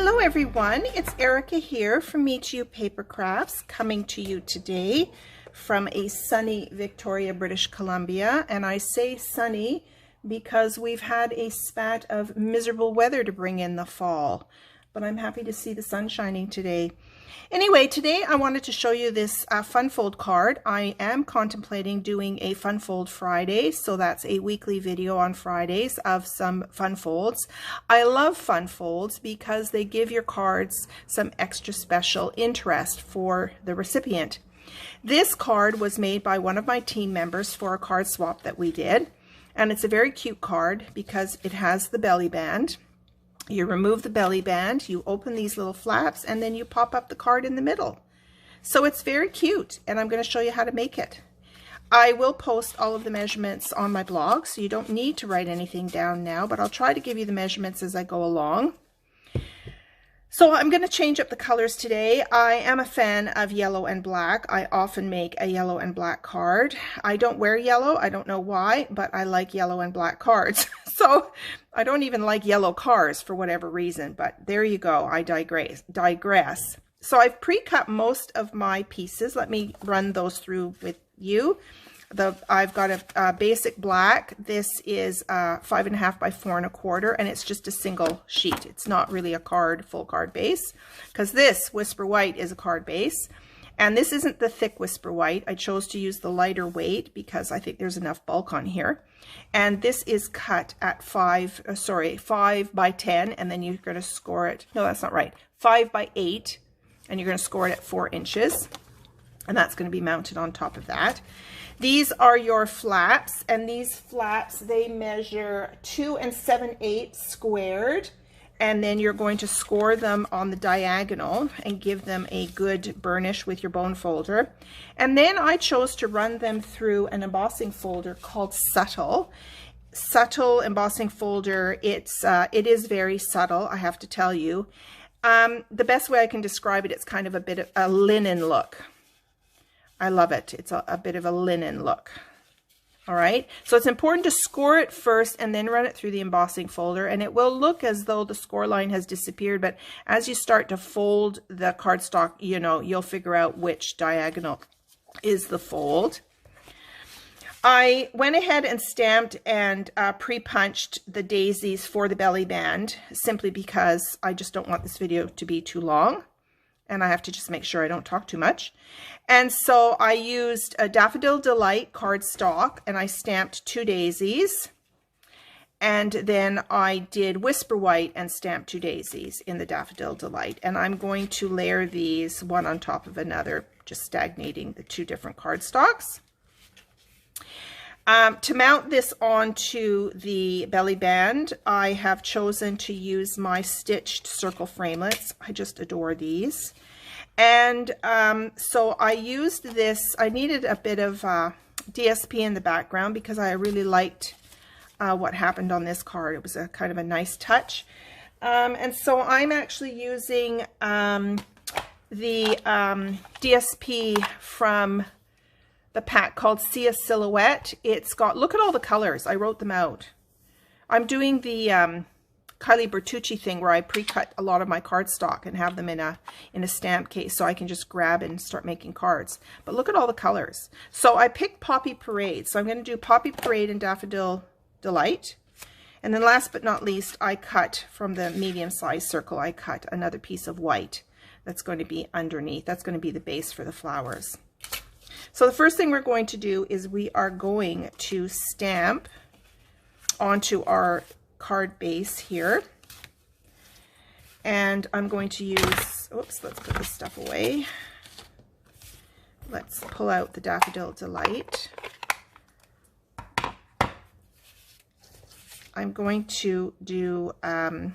Hello everyone, it's Erica here from Me to You Paper Crafts, coming to you today from a sunny Victoria, British Columbia. And I say sunny because we've had a spat of miserable weather to bring in the fall, but I'm happy to see the sun shining today. Anyway, today I wanted to show you this fun fold card. I am contemplating doing a fun fold Friday, so that's a weekly video on Fridays of some fun folds. I love fun folds because they give your cards some extra special interest for the recipient. This card was made by one of my team members for a card swap that we did, and it's a very cute card because it has the belly band. You remove the belly band, you open these little flaps, and then you pop up the card in the middle. So it's very cute, and I'm going to show you how to make it. I will post all of the measurements on my blog, so you don't need to write anything down now, but I'll try to give you the measurements as I go along. So I'm going to change up the colors today. I am a fan of yellow and black. I often make a yellow and black card. I don't wear yellow. I don't know why, but I like yellow and black cards. So I don't even like yellow cars for whatever reason, but there you go. I digress. So I've pre-cut most of my pieces. Let me run those through with you. I've got a basic black. This is 5.5 by 4 1/4, and it's just a single sheet. It's not really a full card base, because this Whisper White is a card base, and this isn't the thick Whisper White. I chose to use the lighter weight because I think there's enough bulk on here. And this is cut at 5 by 10, and then you're going to score it. No, that's not right. 5 by 8, and you're going to score it at 4 inches, and that's going to be mounted on top of that. These are your flaps, and these flaps, they measure 2 7/8 squared, and then you're going to score them on the diagonal and give them a good burnish with your bone folder. And then I chose to run them through an embossing folder called Subtle embossing folder. It is very subtle, I have to tell you. The best way I can describe it, it's kind of a bit of a linen look. I love it. It's a bit of a linen look. All right. So it's important to score it first and then run it through the embossing folder. And it will look as though the score line has disappeared. But as you start to fold the cardstock, you'll figure out which diagonal is the fold. I went ahead and stamped and pre-punched the daisies for the belly band, simply because I just don't want this video to be too long. And I have to just make sure I don't talk too much. And so I used a Daffodil Delight cardstock, and I stamped 2 daisies. And then I did Whisper White and stamped 2 daisies in the Daffodil Delight. And I'm going to layer these one on top of another, just stagnating the 2 different cardstocks. To mount this onto the belly band, I have chosen to use my stitched circle framelits. I just adore these. And so I used this. I needed a bit of DSP in the background because I really liked what happened on this card. It was a kind of a nice touch. And so I'm actually using the DSP from the pack called Sia Silhouette. It's got, look at all the colors. I wrote them out. I'm doing the Kylie Bertucci thing where I pre-cut a lot of my cardstock and have them in a stamp case so I can just grab and start making cards. But look at all the colors. So I picked Poppy Parade. So I'm going to do Poppy Parade and Daffodil Delight. And then last but not least, I cut from the medium-sized circle, I cut another piece of white that's going to be underneath. That's going to be the base for the flowers. So the first thing we're going to do is we are going to stamp onto our card base here. And I'm going to use, oops, let's put this stuff away. Let's pull out the Daffodil Delight. I'm going to do, I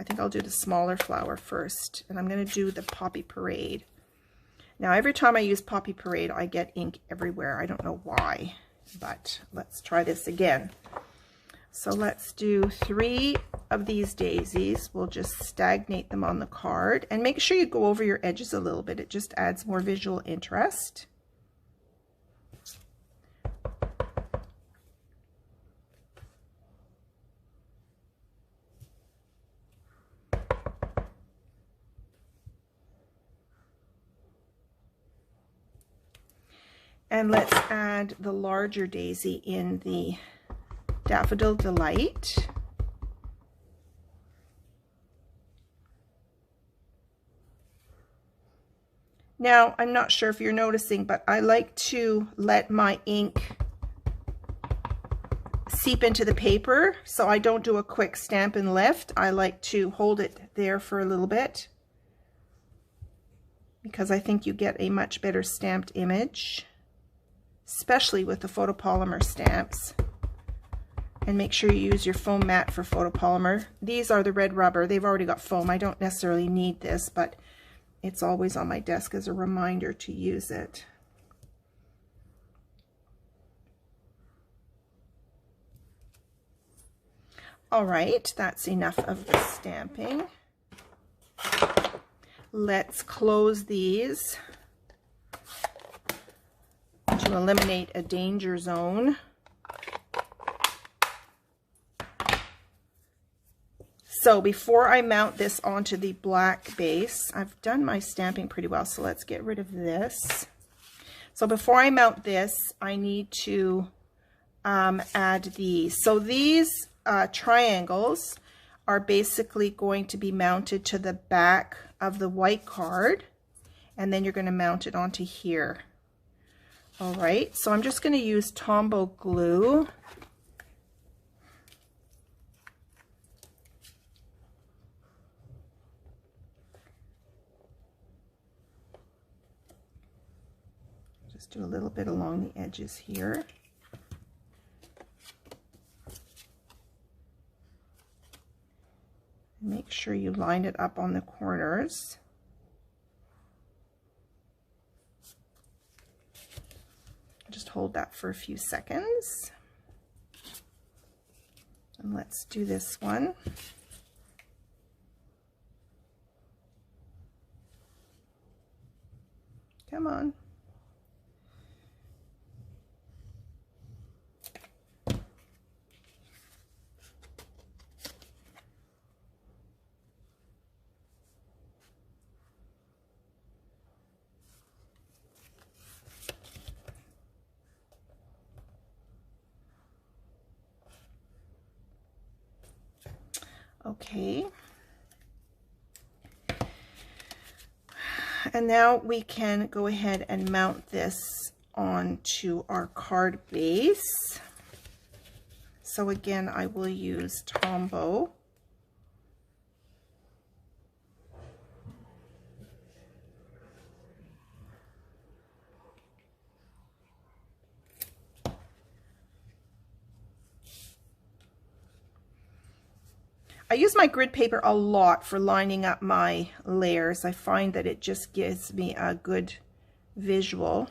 think I'll do the smaller flower first, and I'm going to do the Poppy Parade. Now, every time I use Poppy Parade, I get ink everywhere. I don't know why, but let's try this again. So let's do 3 of these daisies. We'll just stagnate them on the card, and make sure you go over your edges a little bit. It just adds more visual interest. And let's add the larger daisy in the Daffodil Delight. Now, I'm not sure if you're noticing, but I like to let my ink seep into the paper, so I don't do a quick stamp and lift. I like to hold it there for a little bit because I think you get a much better stamped image, especially with the photopolymer stamps. And make sure you use your foam mat for photopolymer. These are the red rubber. They've already got foam. I don't necessarily need this, but it's always on my desk as a reminder to use it. All right, that's enough of the stamping. Let's close these to eliminate a danger zone. So before I mount this onto the black base, I've done my stamping pretty well, so let's get rid of this. So before I mount this, I need to add these. So these triangles are basically going to be mounted to the back of the white card, and then you're going to mount it onto here. All right, so I'm just going to use Tombow glue. Just do a little bit along the edges here. Make sure you line it up on the corners. Just hold that for a few seconds. And let's do this one. Come on. Okay, and now we can go ahead and mount this onto our card base. So again, I will use Tombow. I use my grid paper a lot for lining up my layers. I find that it just gives me a good visual.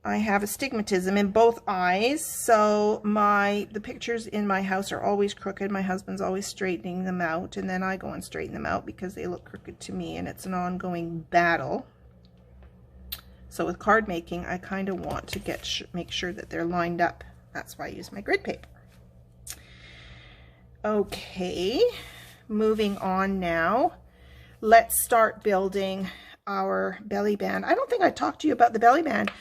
I have astigmatism in both eyes, so the pictures in my house are always crooked. My husband's always straightening them out, and then I go and straighten them out because they look crooked to me, and it's an ongoing battle. So with card making, I kind of want to make sure that they're lined up. That's why I use my grid paper. Okay, moving on now. Let's start building our belly band. I don't think I talked to you about the belly band.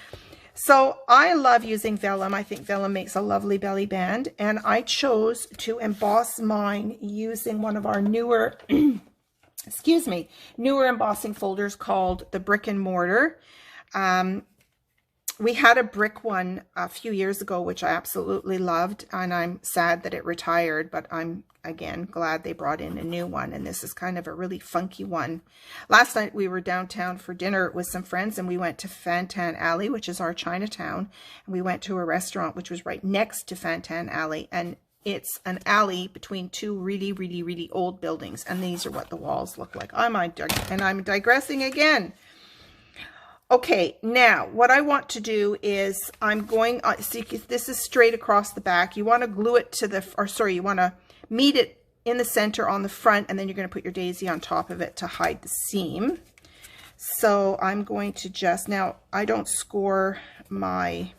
So I love using vellum. I think vellum makes a lovely belly band, and I chose to emboss mine using one of our newer, excuse me, newer embossing folders called the Brick and Mortar. We had a brick one a few years ago, which I absolutely loved, and I'm sad that it retired, but I'm, again, glad they brought in a new one, and this is kind of a really funky one. Last night we were downtown for dinner with some friends, and we went to Fantan Alley, which is our Chinatown, and we went to a restaurant which was right next to Fantan Alley, and it's an alley between two really old buildings, and these are what the walls look like. And I'm digressing again. Okay, now what I want to do is I'm going, see, this is straight across the back. You want to glue it to the, or sorry, you want to meet it in the center on the front, and then you're going to put your daisy on top of it to hide the seam. So I'm going to just, now I don't score my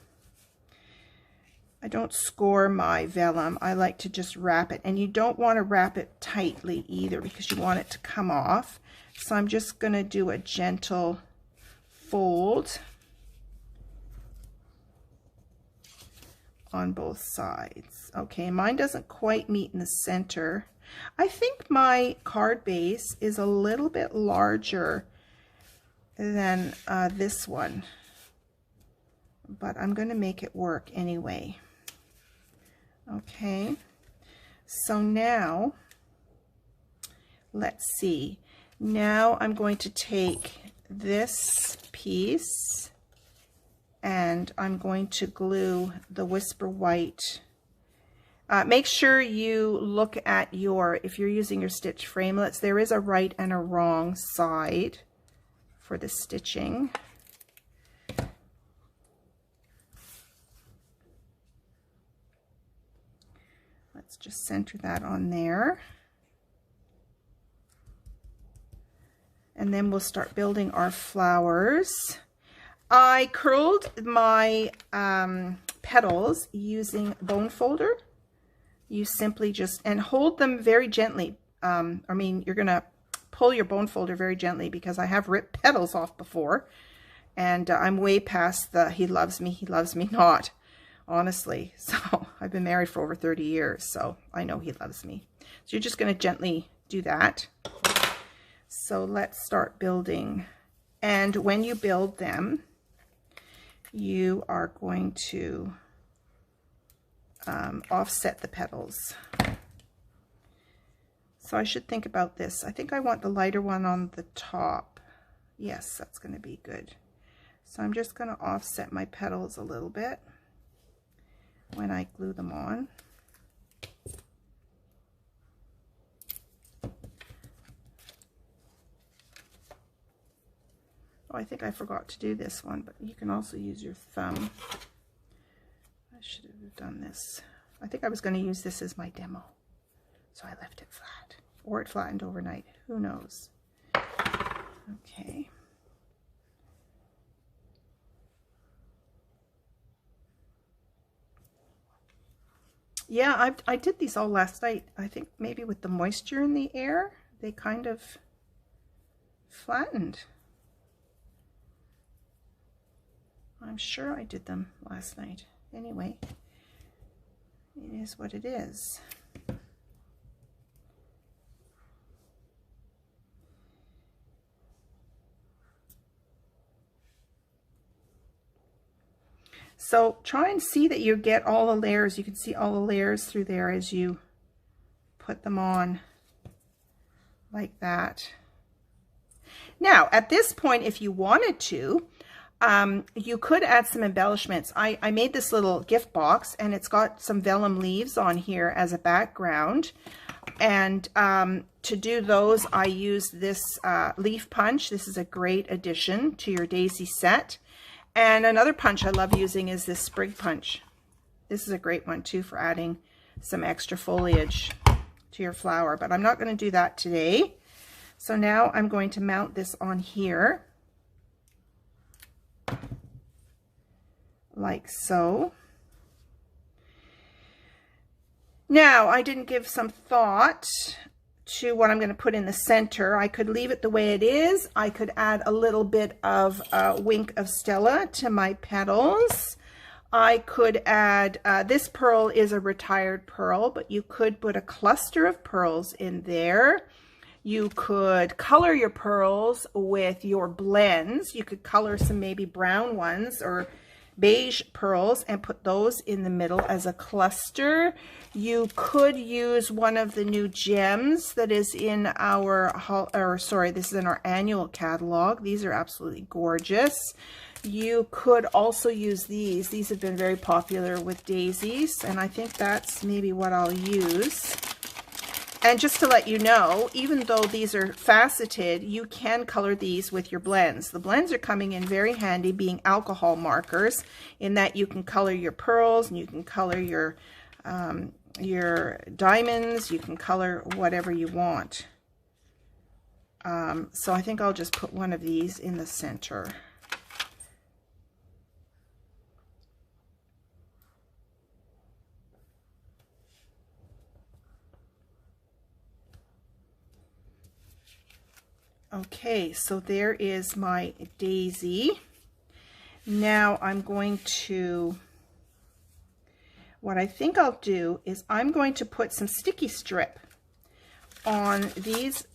vellum. I like to just wrap it, and you don't want to wrap it tightly either because you want it to come off. So I'm just going to do a gentle fold on both sides. Okay, mine doesn't quite meet in the center. I think my card base is a little bit larger than this one, but I'm going to make it work anyway. Okay, so now let's see. Now I'm going to take this piece and I'm going to glue the Whisper White. Make sure you look at your, if you're using your stitch framelits, there is a right and a wrong side for the stitching. Let's just center that on there. And then we'll start building our flowers. I curled my petals using bone folder. You simply just, and hold them very gently. I mean, you're gonna pull your bone folder very gently because I have ripped petals off before. And I'm way past the he loves me not, honestly. So I've been married for over 30 years, so I know he loves me. So you're just gonna gently do that. So let's start building. And when you build them, you are going to offset the petals. So I should think about this. I think I want the lighter one on the top. Yes, that's going to be good. So I'm just going to offset my petals a little bit when I glue them on. Oh, I think I forgot to do this one, but you can also use your thumb. I should have done this. I think I was going to use this as my demo, so I left it flat, or it flattened overnight. Who knows? Okay. Yeah, I did these all last night. I think maybe with the moisture in the air, they kind of flattened. I'm sure I did them last night. Anyway, it is what it is. So try and see that you get all the layers. You can see all the layers through there as you put them on like that. Now, at this point, if you wanted to, you could add some embellishments. I made this little gift box and it's got some vellum leaves on here as a background. And to do those, I used this leaf punch. This is a great addition to your daisy set. And another punch I love using is this sprig punch. This is a great one too for adding some extra foliage to your flower, but I'm not going to do that today. So now I'm going to mount this on here. Like so. Now, I didn't give some thought to what I'm going to put in the center. I could leave it the way it is. I could add a little bit of Wink of Stella to my petals. I could add, this pearl is a retired pearl, but you could put a cluster of pearls in there. You could color your pearls with your blends. You could color some maybe brown ones or beige pearls and put those in the middle as a cluster. You could use one of the new gems that is in our, this is in our annual catalog. These are absolutely gorgeous. You could also use these. These have been very popular with daisies, and I think that's maybe what I'll use. And just to let you know, even though these are faceted, you can color these with your blends. The blends are coming in very handy, being alcohol markers, in that you can color your pearls and you can color your diamonds, you can color whatever you want. So I think I'll just put one of these in the center. Okay, so there is my daisy. Now I'm going to what I think I'll do is I'm going to put some sticky strip on these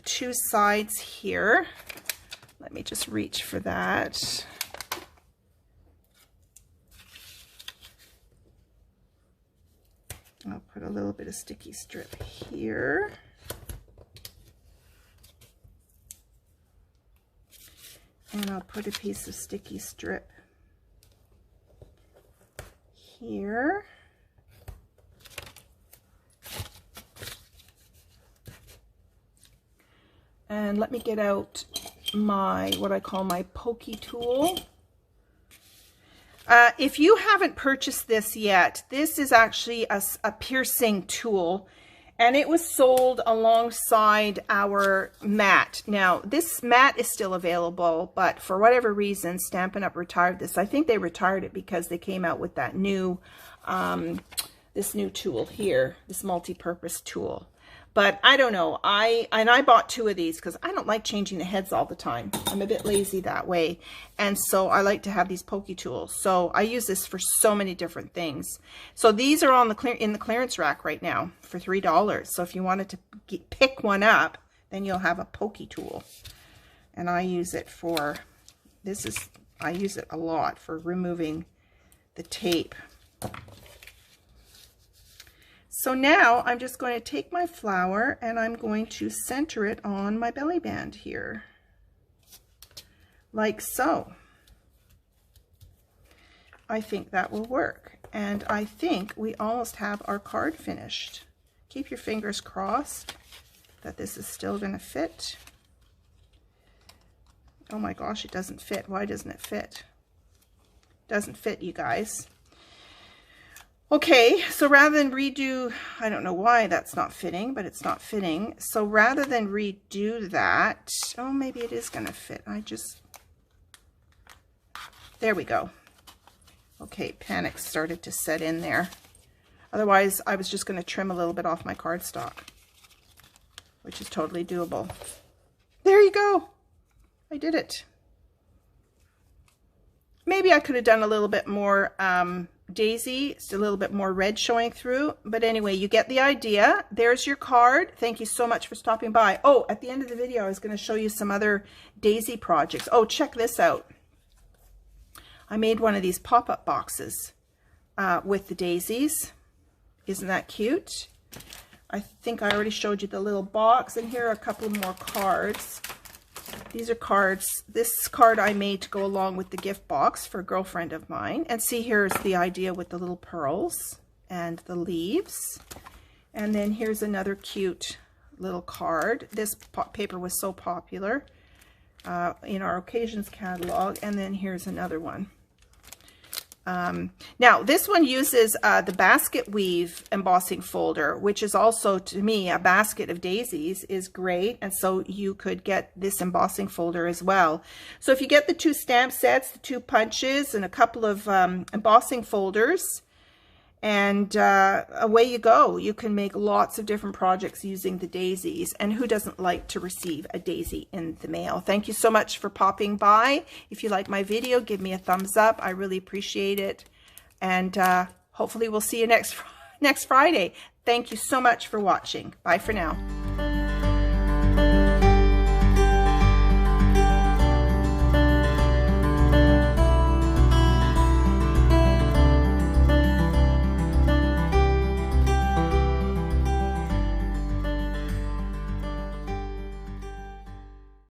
two sides here. Let me just reach for that. I'll put a little bit of sticky strip here. And I'll put a piece of sticky strip here. And let me get out my, what I call my Pokey Tool. If you haven't purchased this yet, this is actually a piercing tool, and it was sold alongside our mat. Now, this mat is still available, but for whatever reason, Stampin' Up! Retired this. I think they retired it because they came out with that new, this new tool here, this multi-purpose tool. But I don't know. I bought two of these because I don't like changing the heads all the time. I'm a bit lazy that way. And so I like to have these Pokey Tools. So I use this for so many different things. So these are on the in the clearance rack right now for $3. So if you wanted to pick one up, then you'll have a Pokey Tool. And I use it for, I use it a lot for removing the tape. So now I'm just going to take my flower and I'm going to center it on my belly band here, like so. I think that will work, and I think we almost have our card finished. Keep your fingers crossed that this is still going to fit. Oh my gosh, it doesn't fit. Why doesn't it fit? It doesn't fit, you guys. Okay, so rather than redo, I don't know why that's not fitting, but it's not fitting. So rather than redo that, oh, maybe it is going to fit. There we go. Okay, panic started to set in there. Otherwise, I was just going to trim a little bit off my cardstock, which is totally doable. There you go. I did it. Maybe I could have done a little bit more daisy, it's a little bit more red showing through, but anyway, you get the idea. There's your card. Thank you so much for stopping by. Oh, at the end of the video, I was going to show you some other daisy projects. Oh, check this out. I made one of these pop-up boxes with the daisies. Isn't that cute? I think I already showed you the little box, and here are a couple more cards. These are cards. This card I made to go along with the gift box for a girlfriend of mine. And see, here's the idea with the little pearls and the leaves. And then here's another cute little card. This paper was so popular in our occasions catalog. And then here's another one. Now this one uses the basket weave embossing folder, which is also, to me, a basket of daisies is great, and so you could get this embossing folder as well. So if you get the two stamp sets, the two punches, and a couple of embossing folders, and away you go. You can make lots of different projects using the daisies, and who doesn't like to receive a daisy in the mail? Thank you so much for popping by. If you like my video, give me a thumbs up. I really appreciate it, and hopefully we'll see you next Friday. Thank you so much for watching. Bye for now.